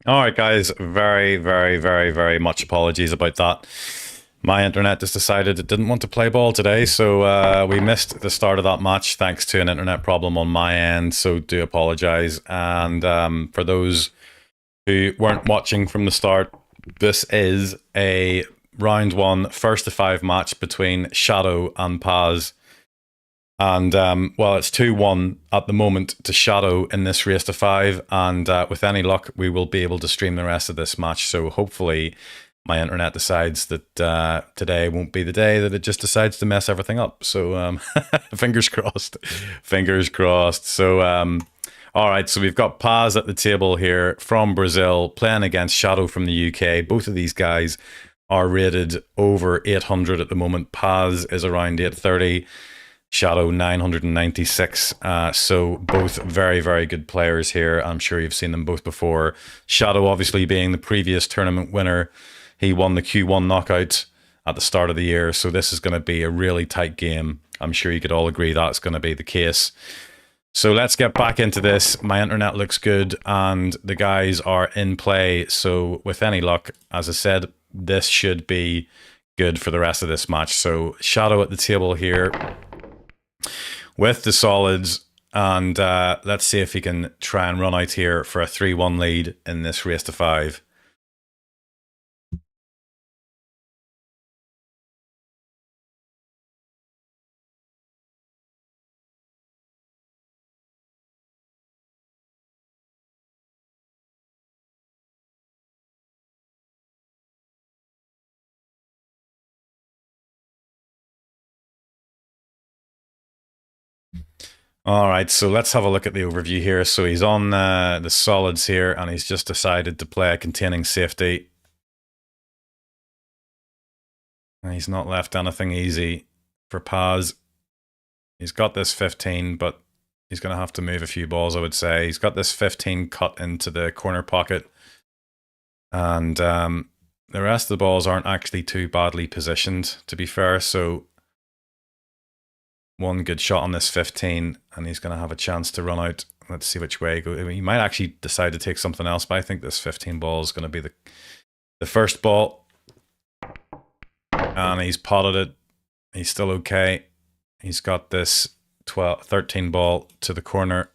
All right, guys. Very, very, very, very much apologies about that. My internet just decided it didn't want to play ball today, so we missed the start of that match thanks to an internet problem on my end. So do apologize. And for those who weren't watching from the start, this is a round one, first to five match between Shadow and Paz. And well, it's 2-1 at the moment to Shadow in this race to five. And with any luck, we will be able to stream the rest of this match. So hopefully, my internet decides that today won't be the day that it just decides to mess everything up. So fingers crossed. Fingers crossed. So, all right. So we've got Paz at the table here from Brazil playing against Shadow from the UK. Both of these guys are rated over 800 at the moment. Paz is around 830. Shadow 996. So both very, very good players here. I'm sure you've seen them both before. Shadow obviously being the previous tournament winner. He won the Q1 knockout at the start of the year. So this is going to be a really tight game. I'm sure you could all agree that's going to be the case. So let's get back into this. My internet looks good and the guys are in play. So with any luck, as I said, this should be good for the rest of this match. So Shadow at the table here with the solids, and let's see if he can try and run out here for a 3-1 lead in this race to five. All right, so let's have a look at the overview here. So he's on the solids here, and he's just decided to play a containing safety. And he's not left anything easy for Paz. He's got this 15, but he's going to have to move a few balls, I would say. He's got this 15 cut into the corner pocket. And the rest of the balls aren't actually too badly positioned, to be fair. So one good shot on this 15, and he's going to have a chance to run out. Let's see which way he goes. He might actually decide to take something else, but I think this 15 ball is going to be the first ball. And he's potted it. He's still okay. He's got this 13 ball to the corner.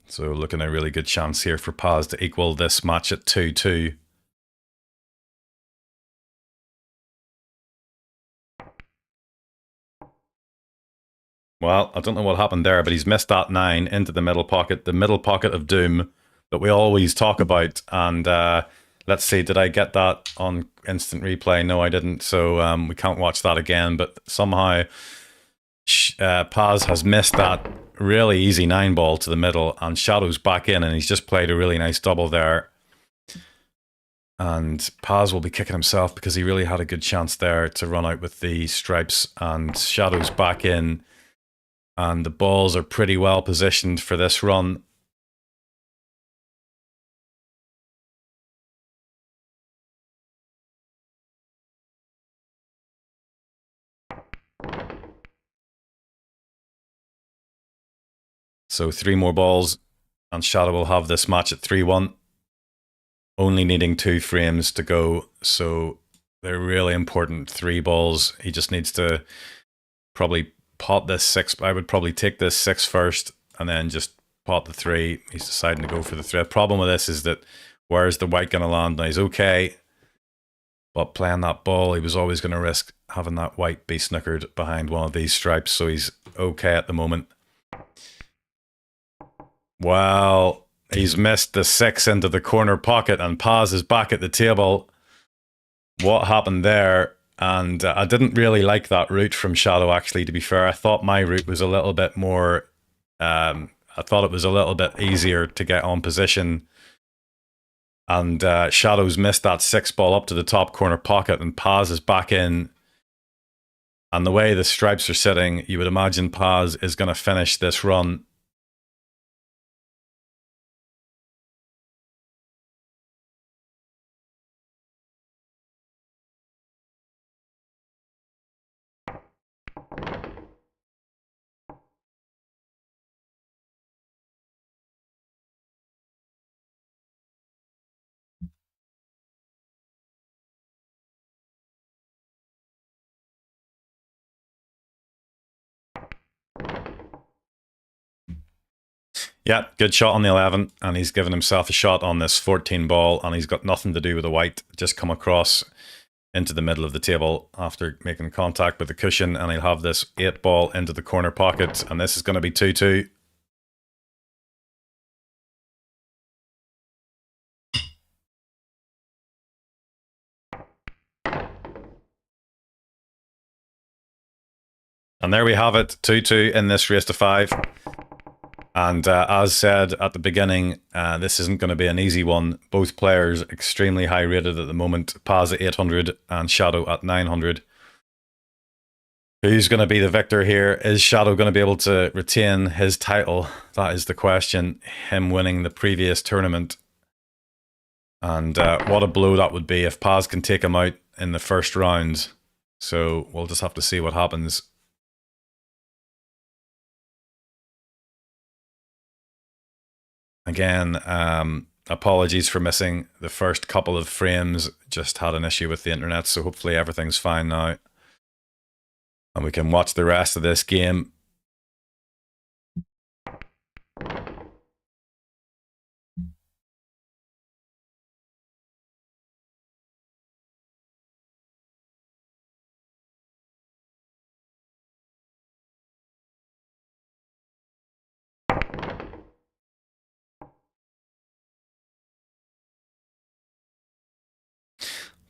So looking a really good chance here for Paz to equal this match at 2-2. Well, I don't know what happened there, but he's missed that 9 into the middle pocket of doom that we always talk about. And let's see, did I get that on instant replay? No, I didn't. So we can't watch that again. But somehow Paz has missed that really easy 9 ball to the middle, and Shadow's back in, and he's just played a really nice double there. And Paz will be kicking himself because he really had a good chance there to run out with the stripes, and Shadow's back in. And the balls are pretty well positioned for this run. So 3 more balls, and Shadow will have this match at 3-1. Only needing 2 frames to go, so they're really important 3 balls. He just needs to probably pot this 6. I would probably take this 6 first and then just pot the 3. He's deciding to go for the 3. The problem with this is that where's the white going to land? Now he's okay, but playing that ball, he was always going to risk having that white be snookered behind one of these stripes, so he's okay at the moment. Well, he's missed the 6 into the corner pocket, and Paz is back at the table. What happened there? And I didn't really like that route from Shadow, actually, to be fair. I thought my route was a little bit more... I thought it was a little bit easier to get on position. And Shadow's missed that 6 ball up to the top corner pocket, and Paz is back in. And the way the stripes are sitting, you would imagine Paz is going to finish this run Yeah, good shot on the 11, and he's given himself a shot on this 14 ball, and he's got nothing to do with the white. Just come across into the middle of the table after making contact with the cushion, and he'll have this 8 ball into the corner pocket, and this is going to be 2-2. And there we have it, 2-2 in this race to 5. And as said at the beginning, this isn't going to be an easy one. Both players extremely high rated at the moment. Paz at 800 and Shadow at 900. Who's going to be the victor here? Is Shadow going to be able to retain his title? That is the question. Him winning the previous tournament. And what a blow that would be if Paz can take him out in the first round. So we'll just have to see what happens. Again, apologies for missing the first couple of frames. Just had an issue with the internet, so hopefully everything's fine now. And we can watch the rest of this game.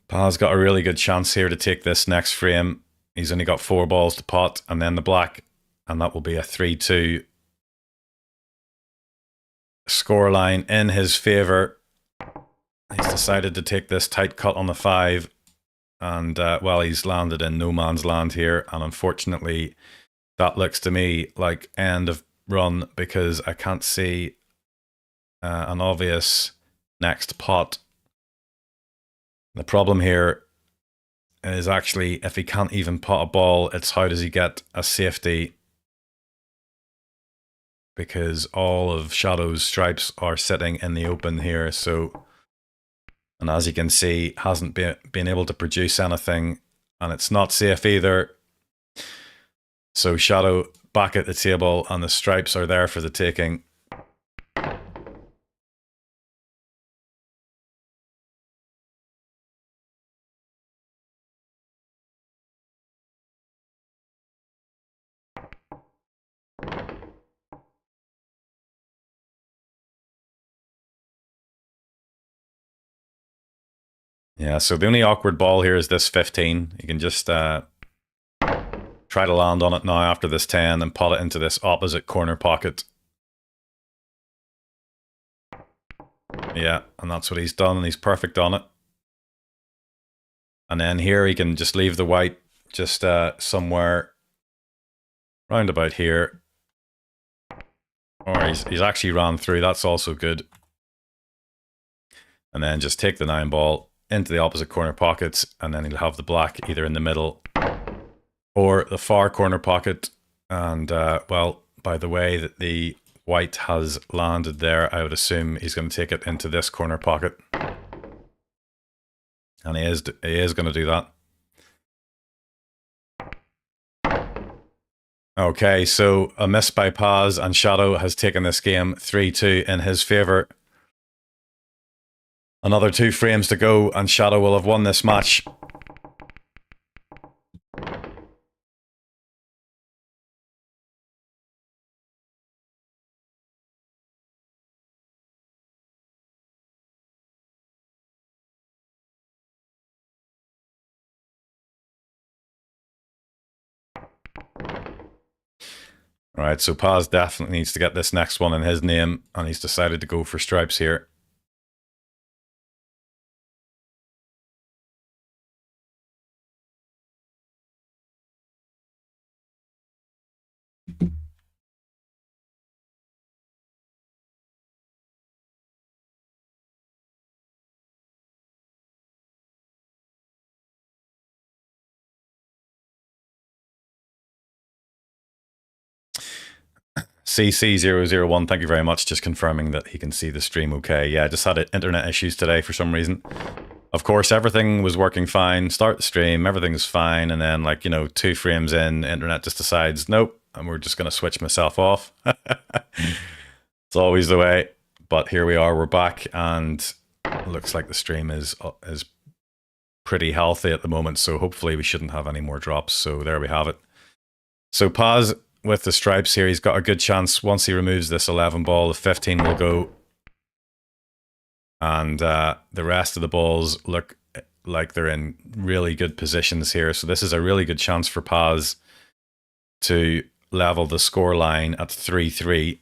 Pa's got a really good chance here to take this next frame. He's only got 4 balls to pot, and then the black, and that will be a 3-2 scoreline in his favour. He's decided to take this tight cut on the 5, and well, he's landed in no man's land here, and unfortunately that looks to me like end of run because I can't see an obvious next pot. The problem here is actually if he can't even pot a ball, it's how does he get a safety, because all of Shadow's stripes are sitting in the open here. So, and as you can see, hasn't been able to produce anything, and it's not safe either. So Shadow back at the table, and the stripes are there for the taking. Yeah, so the only awkward ball here is this 15. You can just try to land on it now after this 10 and pot it into this opposite corner pocket. Yeah, and that's what he's done, and he's perfect on it. And then here he can just leave the white just somewhere round about here. Or he's actually ran through, that's also good. And then just take the 9 ball into the opposite corner pockets, and then he'll have the black either in the middle or the far corner pocket. And well, by the way that the white has landed there, I would assume he's going to take it into this corner pocket. And he is going to do that. Okay, so a miss by Paz, and Shadow has taken this game 3-2 in his favour. Another 2 frames to go, and Shadow will have won this match. Alright, so Paz definitely needs to get this next one in his name, and he's decided to go for stripes here. CC001, thank you very much. Just confirming that he can see the stream okay. Yeah, I just had internet issues today for some reason. Of course, everything was working fine. Start the stream, everything's fine. And then, like, you know, 2 frames in, internet just decides, nope, and we're just going to switch myself off. It's It's always the way. But here we are, we're back, and it looks like the stream is pretty healthy at the moment, so hopefully we shouldn't have any more drops. So there we have it. So Paz with the stripes here, he's got a good chance. Once he removes this 11 ball, the 15 will go. And the rest of the balls look like they're in really good positions here. So this is a really good chance for Paz to level the score line at 3-3.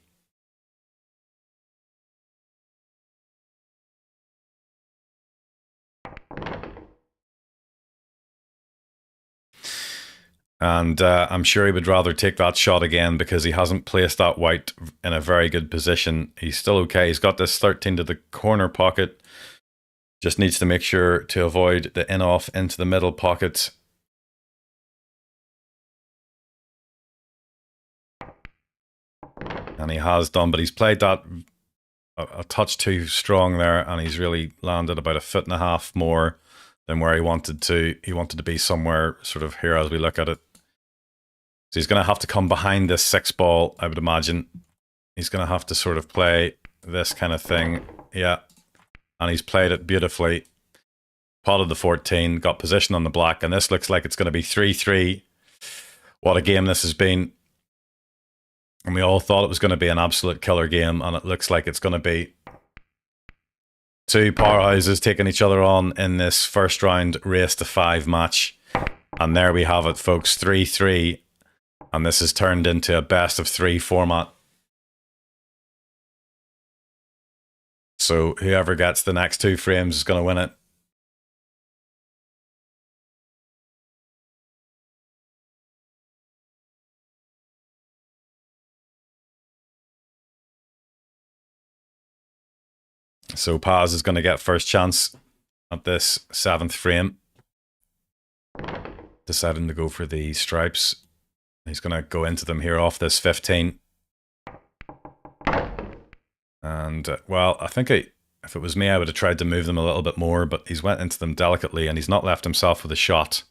And I'm sure he would rather take that shot again because he hasn't placed that white in a very good position. He's still okay. He's got this 13 to the corner pocket. Just needs to make sure to avoid the in-off into the middle pocket. And he has done, but he's played that a touch too strong there, and he's really landed about 1.5 feet more than where he wanted to. He wanted to be somewhere sort of here as we look at it. So he's going to have to come behind this 6 ball, I would imagine. He's going to have to sort of play this kind of thing. Yeah. And he's played it beautifully. Potted the 14, got position on the black, and this looks like it's going to be 3-3. What a game this has been. And we all thought it was going to be an absolute killer game, and it looks like it's going to be. Two powerhouses taking each other on in this first round race to 5 match. And there we have it, folks, 3-3. And this has turned into a best of 3 format. So whoever gets the next 2 frames is going to win it. So Paz is going to get first chance at this 7th frame. Deciding to go for the stripes. He's going to go into them here off this 15. And, well, I think if it was me, I would have tried to move them a little bit more, but he's went into them delicately and he's not left himself with a shot.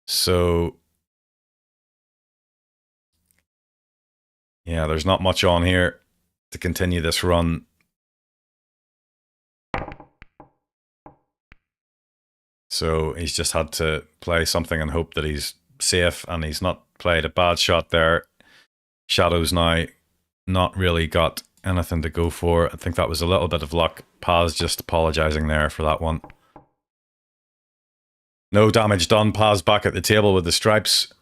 So, yeah, there's not much on here to continue this run. So he's just had to play something and hope that he's safe, and he's not played a bad shot there. Shadow's now not really got anything to go for. I think that was a little bit of luck. Paz just apologizing there for that one. No damage done. Paz back at the table with the stripes.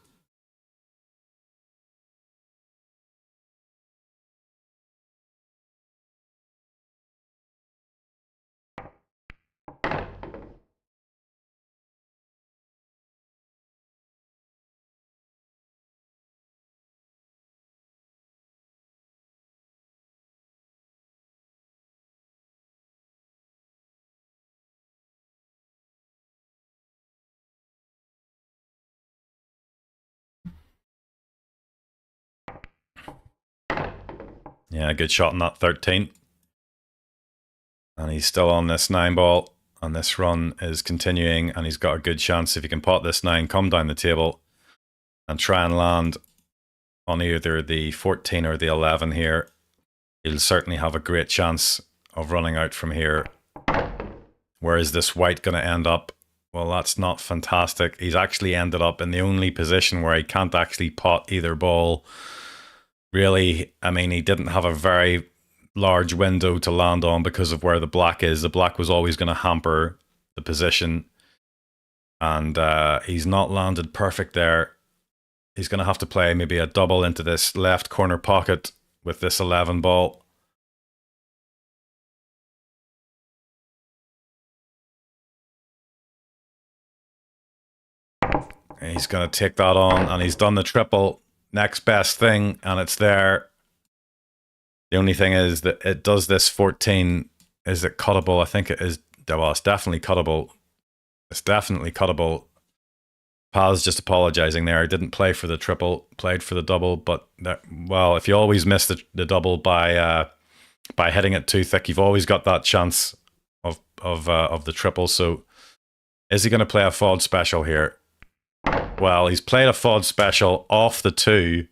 Yeah, good shot on that 13. And he's still on this 9 ball. And this run is continuing. And he's got a good chance if he can pot this 9, come down the table, and try and land on either the 14 or the 11 here. He'll certainly have a great chance of running out from here. Where is this white going to end up? Well, that's not fantastic. He's actually ended up in the only position where he can't actually pot either ball. Really, I mean, he didn't have a very large window to land on because of where the black is. The black was always going to hamper the position. And he's not landed perfect there. He's going to have to play maybe a double into this left corner pocket with this 11 ball. And he's going to take that on, and he's done the triple. Next best thing, and it's there. The only thing is that it does this 14. Is it cuttable? I think it is. Well, it's definitely cuttable. It's definitely cuttable. Paz just apologizing there. He didn't play for the triple, played for the double. But that, well, if you always miss the double by hitting it too thick, you've always got that chance of the triple. So, is he going to play a FOD special here? Well, he's played a FOD special off the 2,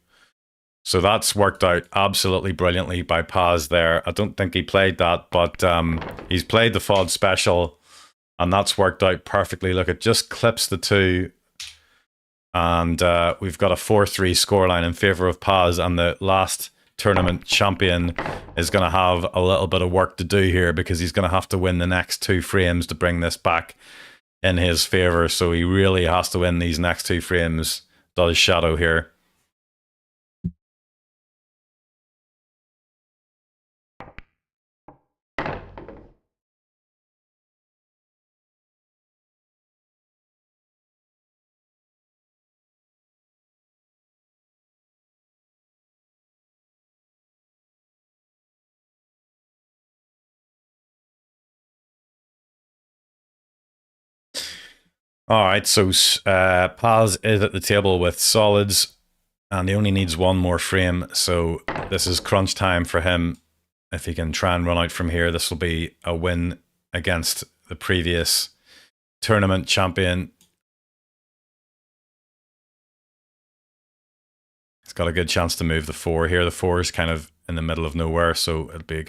So that's worked out absolutely brilliantly by Paz there. I don't think he played that, but he's played the FOD special, and that's worked out perfectly. Look, it just clips the two, and we've got a 4-3 scoreline in favour of Paz, and the last tournament champion is going to have a little bit of work to do here because he's going to have to win the next 2 frames to bring this back in his favour. So he really has to win these next 2 frames, does Shadow here. All right, so Paz is at the table with solids, and he only needs 1 more frame, so this is crunch time for him. If he can try and run out from here, this will be a win against the previous tournament champion. He's got a good chance to move the 4 here. The 4 is kind of in the middle of nowhere, so it'll be a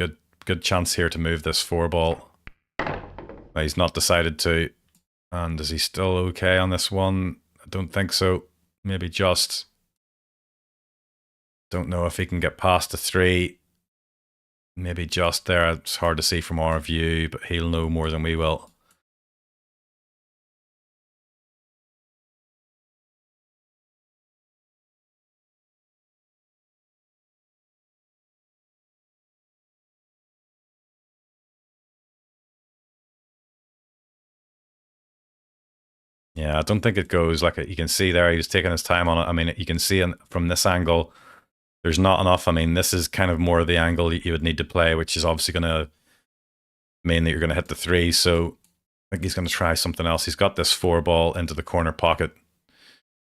good chance here to move this 4 ball. But he's not decided to. And is he still okay on this one? I don't think so. Maybe just. Don't know if he can get past the 3. Maybe just there. It's hard to see from our view, but he'll know more than we will. Yeah, I don't think it goes like you can see there. He was taking his time on it. I mean, you can see from this angle, there's not enough. I mean, this is kind of more the angle you would need to play, which is obviously going to mean that you're going to hit the 3. So I think he's going to try something else. He's got this 4 ball into the corner pocket.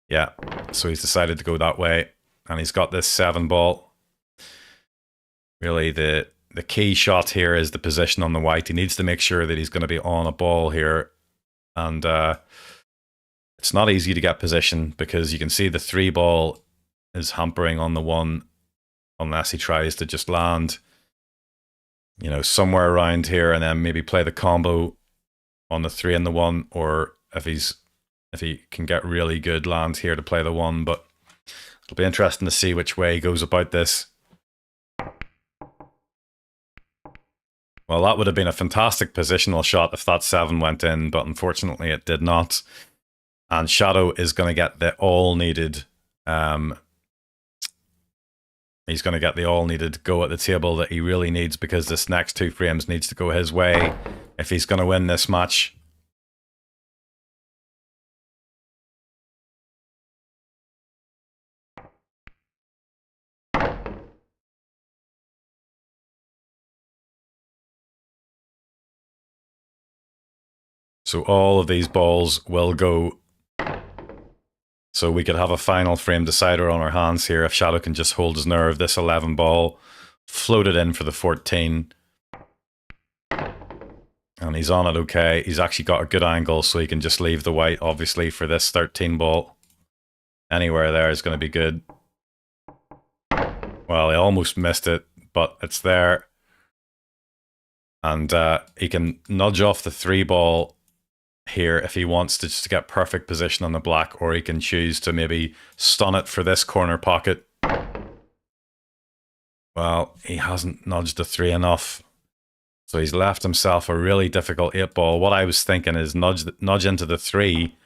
Yeah, so he's decided to go that way. And he's got this 7 ball. Really, the key shot here is the position on the white. He needs to make sure that he's going to be on a ball here. And it's not easy to get position because you can see the 3 ball is hampering on the 1 unless he tries to just land, you know, somewhere around here and then maybe play the combo on the 3 and the 1, or if he can get really good lands here to play the 1. But it'll be interesting to see which way he goes about this. Well, that would have been a fantastic positional shot if that 7 went in, but unfortunately it did not. And Shadow is going to get the all needed. He's going to get the all needed go at the table that he really needs, because this next 2 frames needs to go his way if he's going to win this match. So all of these balls will go. So we could have a final frame decider on our hands here if Shadow can just hold his nerve. This 11 ball floated in for the 14. And he's on it okay. He's actually got a good angle, so he can just leave the white, obviously, for this 13 ball. Anywhere there is going to be good. Well, he almost missed it, but it's there. And he can nudge off the 3 ball here if he wants to, just to get perfect position on the black, or he can choose to maybe stun it for this corner pocket. Well, he hasn't nudged the 3 enough, so he's left himself a really difficult 8 ball. What I was thinking is nudge into the 3.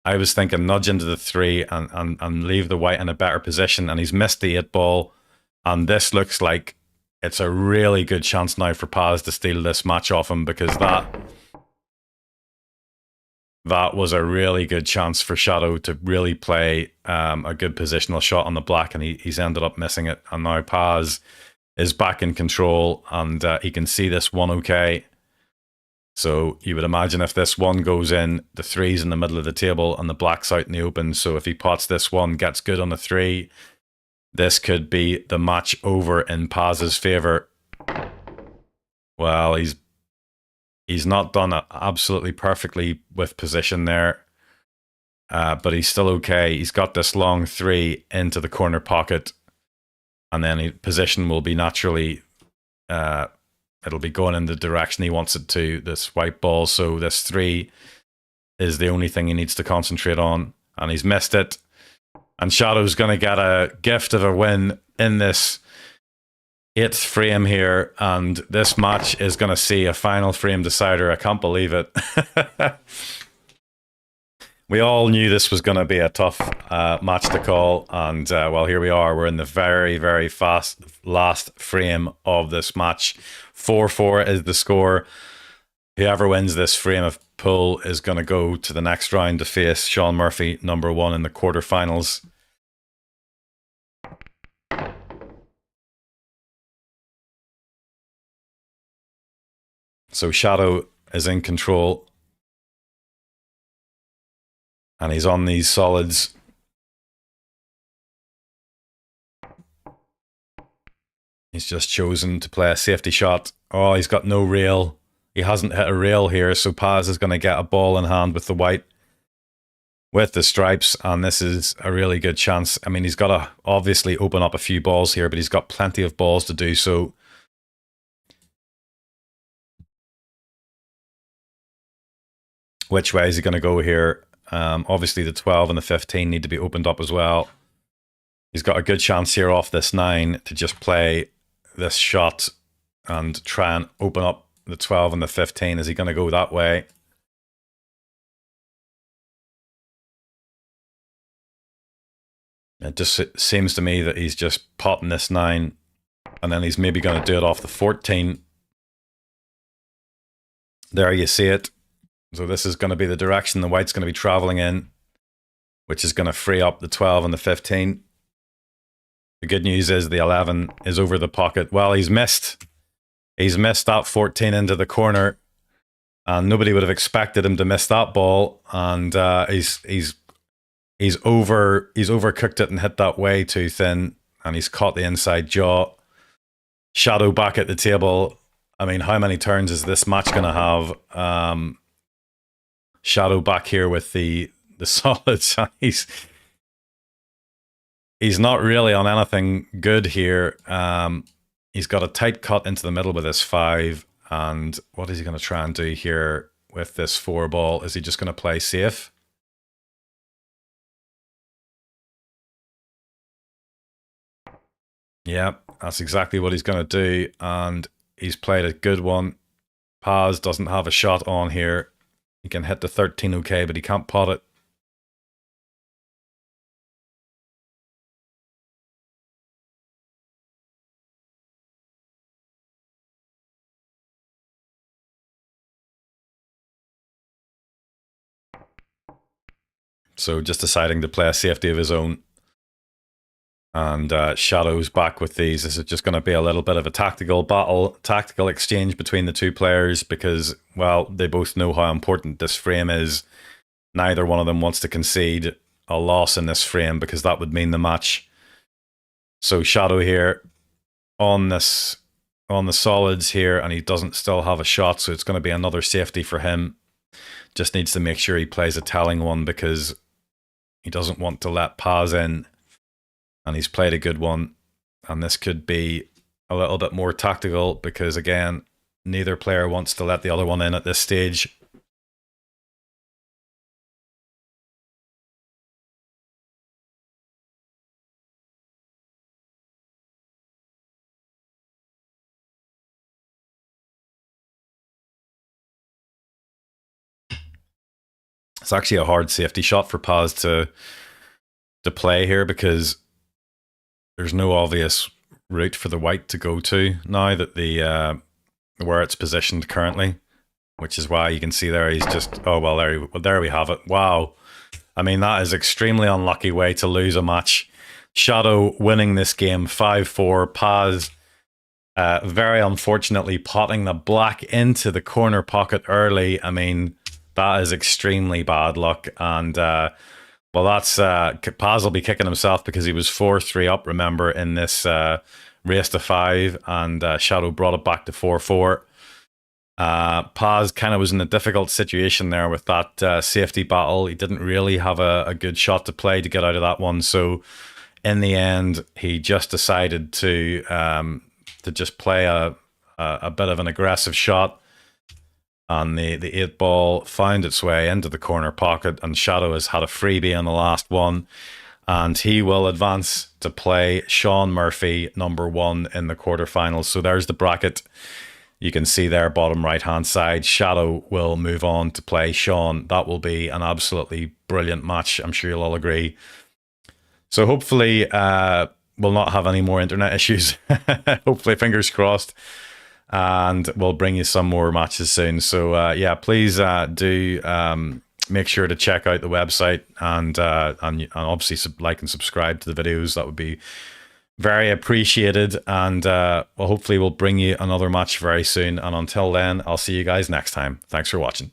I was thinking nudge into the 3 and leave the white in a better position, and he's missed the 8 ball, and this looks like it's a really good chance now for Paz to steal this match off him, because that was a really good chance for Shadow to really play a good positional shot on the black, and he's ended up missing it. And now Paz is back in control, and he can see this 1 okay. So you would imagine if this 1 goes in, the 3's in the middle of the table and the black's out in the open. So if he pots this 1, gets good on the 3, this could be the match over in Paz's favour. Well, he's not done it absolutely perfectly with position there. but he's still okay. He's got this long 3 into the corner pocket, and then position will be naturally, it'll be going in the direction he wants it to, this white ball. So this 3 is the only thing he needs to concentrate on, and he's missed it. And Shadow's going to get a gift of a win in this 8th frame here, and this match is going to see a final frame decider. I can't believe it. We all knew this was going to be a tough match to call, and well, here we are. We're in the very, very fast last frame of this match. 4-4 is the score. Whoever wins this frame of pool is going to go to the next round to face Sean Murphy, number 1 in the quarterfinals. So Shadow is in control, and he's on these solids. He's just chosen to play a safety shot. Oh, he's got no rail. He hasn't hit a rail here, so Paz is going to get a ball in hand with the white, with the stripes, and this is a really good chance. I mean, he's got to obviously open up a few balls here, but he's got plenty of balls to do so. Which way is he going to go here? Obviously, the 12 and the 15 need to be opened up as well. He's got a good chance here off this 9 to just play this shot and try and open up the 12 and the 15. Is he going to go that way? It just seems to me that he's just potting this 9, and then he's maybe going to do it off the 14. There you see it. So this is going to be the direction the white's going to be traveling in, which is going to free up the 12 and the 15. The good news is the 11 is over the pocket. Well, he's missed. He's missed that 14 into the corner, and nobody would have expected him to miss that ball. And he's overcooked it and hit that way too thin, and he's caught the inside jaw. Shadow back at the table. I mean, how many turns is this match going to have? Shadow back here with the solids. He's not really on anything good here. He's got a tight cut into the middle with this 5. And what is he going to try and do here with this 4 ball? Is he just going to play safe? Yeah, that's exactly what he's going to do. And he's played a good one. Paz doesn't have a shot on here. He can hit the 13 okay, but he can't pot it. So just deciding to play a safety of his own. And Shadow's back with these. This is just going to be a little bit of a tactical battle, tactical exchange between the two players because, well, they both know how important this frame is. Neither one of them wants to concede a loss in this frame because that would mean the match. So Shadow here on the solids here, and he doesn't still have a shot, so it's going to be another safety for him. Just needs to make sure he plays a telling one because he doesn't want to let Paz in. And he's played a good one. And this could be a little bit more tactical because, again, neither player wants to let the other one in at this stage. It's actually a hard safety shot for Paz to play here because there's no obvious route for the white to go to now that the where it's positioned currently, which is why you can see there he's just, oh well, there we have it. Wow, I mean that is extremely unlucky way to lose a match. Shadow winning this game 5-4. Paz very unfortunately potting the black into the corner pocket early. I mean that is extremely bad luck, and well, that's Paz will be kicking himself because he was 4-3 up, remember, in this race to 5, and Shadow brought it back to 4-4. Paz kind of was in a difficult situation there with that safety battle. He didn't really have a good shot to play to get out of that one. So in the end, he just decided to just play a bit of an aggressive shot. And the 8 ball found its way into the corner pocket, and Shadow has had a freebie on the last one. And he will advance to play Sean Murphy, #1 in the quarterfinals. So there's the bracket. You can see there, bottom right-hand side, Shadow will move on to play Sean. That will be an absolutely brilliant match. I'm sure you'll all agree. So hopefully we'll not have any more internet issues. Hopefully, fingers crossed. And we'll bring you some more matches soon. So yeah, please do make sure to check out the website and obviously like and subscribe to the videos. That would be very appreciated. And well, hopefully we'll bring you another match very soon. And until then, I'll see you guys next time. Thanks for watching.